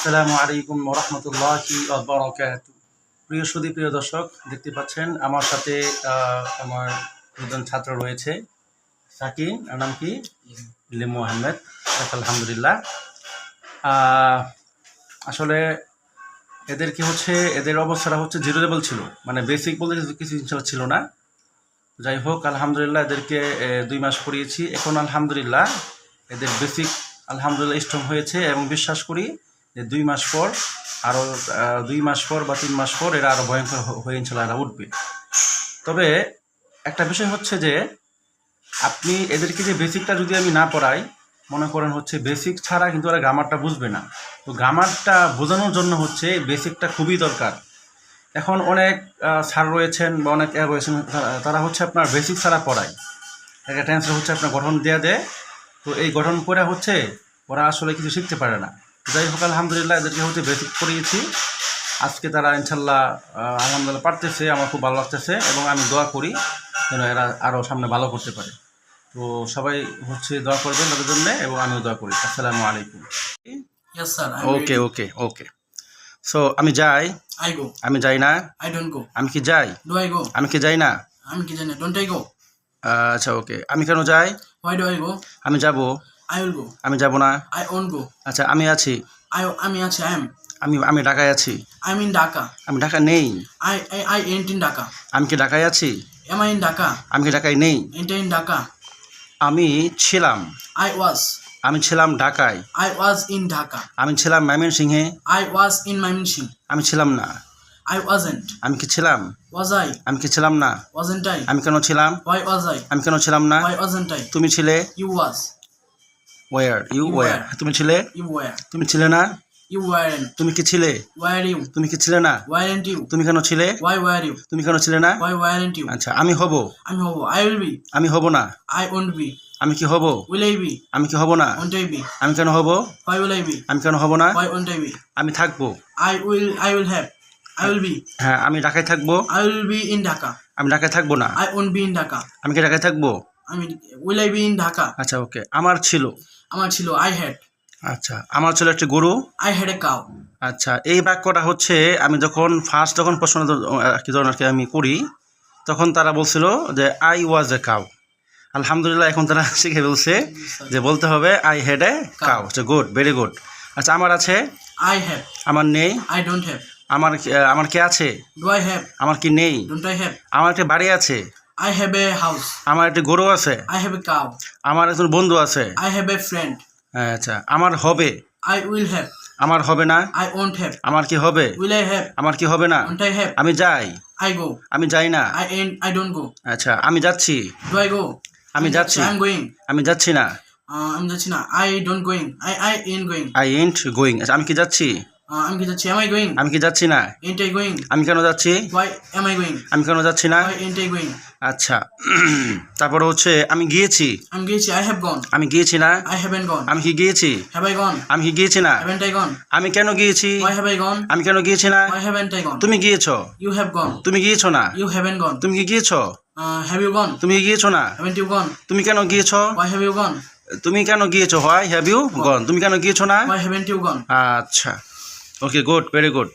আসসালামু আলাইকুম ওয়া রাহমাতুল্লাহি ওয়া বারাকাতুহু। প্রিয় সুধী, প্রিয় দর্শক, দেখতে পাচ্ছেন আমার সাথে আমার দুজন ছাত্র রয়েছে। সাকিন, আর নাম কি? লিমু আহমেদ। আলহামদুলিল্লাহ। আসলে এদের কি হচ্ছে, এদের অবস্থাটা হচ্ছে জিরো লেভেল ছিল, মানে বেসিক বলতে কিছু ছিল না। যাই হোক, আলহামদুলিল্লাহ এদেরকে 2 মাস পড়িয়েছি। এখন আলহামদুলিল্লাহ এদের বেসিক আলহামদুলিল্লাহ স্ট্রং হয়েছে এবং বিশ্বাস করি যে 2 মাস পর আরও 2 মাস পর বা 3 মাস পর এরা আরও ভয়ঙ্কর হয়ে ইনশাল্লাহ এরা উঠবে। তবে একটা বিষয় হচ্ছে যে আপনি এদেরকে যে বেসিকটা যদি আমি না পড়াই, মনে করেন হচ্ছে বেসিক ছাড়া কিন্তু এরা গ্রামারটা বুঝবে না। তো গ্রামারটা বোঝানোর জন্য হচ্ছে বেসিকটা খুবই দরকার। এখন অনেক স্যার রয়েছেন বা অনেক রয়েছেন, তারা হচ্ছে আপনার বেসিক ছাড়া পড়ায়। একটা টেন্সর হচ্ছে আপনার গঠন দেওয়া দেয়, তো এই গঠন পড়া হচ্ছে ওরা আসলে কিছু শিখতে পারে না। যাই হোক, আলহামদুলিল্লাহ এদেরকে হচ্ছে বেসিক পড়িয়েছি। আজকে তারা ইনশাল্লাহ আলহামদুলিল্লাহ পারতেছে, আমার খুব ভালো লাগতেছে এবং আমি দোয়া করি যেন এরা আরও সামনে ভালো করতে পারে। তো সবাই হচ্ছে দোয়া করবেন তাদের জন্য এবং আমিও দোয়া করি। আসসালামু আলাইকুম। Yes, sir. ওকে ওকে ওকে। সো আমি যাই? I go. আমি যাই না? I don't go. আমি কি যাই? Do I go? আমি কি যাই না? I'm Kijana. Don't I go? আচ্ছা ওকে। আমি কেন যাই? Why do I go? আমি যাব? I will go. আমি যাব না? I won't go. আচ্ছা আমি আছি? I am. আমি ঢাকায় আছি? I'm in Dhaka. আমি ঢাকা নেই? I ain't in Dhaka. আমি কি ঢাকায় আছি? Am I in Dhaka? আমি কি ঢাকায় নেই? Ain't I in Dhaka? আমি ছিলাম? I was. আমি ছিলাম ঢাকায়? I was in Dhaka. আমি ছিলাম ময়মনসিংহে? I was in Mymensingh. আমি ছিলাম না? I wasn't. আমি কি ছিলাম? Was I? আমি কি ছিলাম না? Wasn't I? আমি কেন ছিলাম? Why was I? আমি কেন ছিলাম না? Why wasn't I? তুমি ছিলে? You was. Were you You were? were. তুমি ছিলে? You were. তুমি ছিলে না? You weren't. তুমি কি ছিলে? Were you? তুমি কি ছিলে না? Weren't you? তুমি কেন ছিলে? Why were you? তুমি কেন ছিলে না? Why weren't you? আচ্ছা আমি হব? I'm Hobo. I will be. আমি হব না? I won't be. আমি কি হব? Will I be? আমি কি হব না? Won't I be? আমি কেন হব? Why will I be? আমি কেন হব না? Why won't I be? আমি থাকবো? I will have. I will be. হ্যাঁ আমি ঢাকায় থাকবো? I will be in Dhaka. আমি ঢাকায় থাকবো না? I won't be in Dhaka. আমি কি ঢাকায় থাকবো? I mean, will I be in Dhaka? আচ্ছা ওকে। আমার ছিল? আমার ছিল. I had. আচ্ছা আমার ছিল একটি গরু। I had a cow. আচ্ছা এই বাক্যটা হচ্ছে আমি যখন প্রশ্ন কি ধরনের আমি করি, তখন তারা বলছিল যে আই ওয়াজ এ কাউ। আলহামদুলিল্লাহ এখন তারা শিখে বলছে যে বলতে হবে I had a cow. Good, very good. আচ্ছা আমার আছে? I have. আমার নেই? I don't have. আমার কে আছে? Do I have? আমার কি নেই? Don't I have? আমার একটা বাড়ি আছে? I have a house. আমার একটা গরু আছে? I have a cow. আমার একজন বন্ধু আছে? I have a friend. আচ্ছা আমার হবে? I will have. আমার হবে না? I won't have. আমার কি হবে? Will I have? আমার কি হবে না? Won't I have? আমি যাই? I go. আমি যাই না? I don't go. আচ্ছা আমি যাচ্ছি? Do I go? আমি যাচ্ছি? I'm going. আমি যাচ্ছি না? I'm যাচ্ছি না. I don't going. I ain't going. I ant going. আচ্ছা আমি কি যাচ্ছি? আমি কি যাচ্ছি? Am I going? আমি কি যাচ্ছি না? Ain't I going? আমি কেন যাচ্ছি? Why am I going? আমি কেন যাচ্ছি না? Why ain't I going? আচ্ছা তারপরে হচ্ছে আমি গিয়েছি? I'm গিয়েছি. I have gone. আমি গিয়েছি না? I haven't gone. আমি কি গিয়েছি? Have I gone? আমি কি গিয়েছি না? Haven't I gone? আমি কেন গিয়েছি? Why have I gone? আমি কেন গিয়েছি না? Why haven't I gone? তুমি গিয়েছো? You have gone. তুমি গিয়েছো না? You haven't gone. তুমি কি গিয়েছো? Have you gone? তুমি কি গিয়েছো না? Haven't you gone? তুমি কেন গিয়েছো? Why have you gone? তুমি কেন গিয়েছো? Why have you gone? তুমি কেন গিয়েছো না? Why haven't you gone? আচ্ছা ওকে, গুড, ভেরি গুড।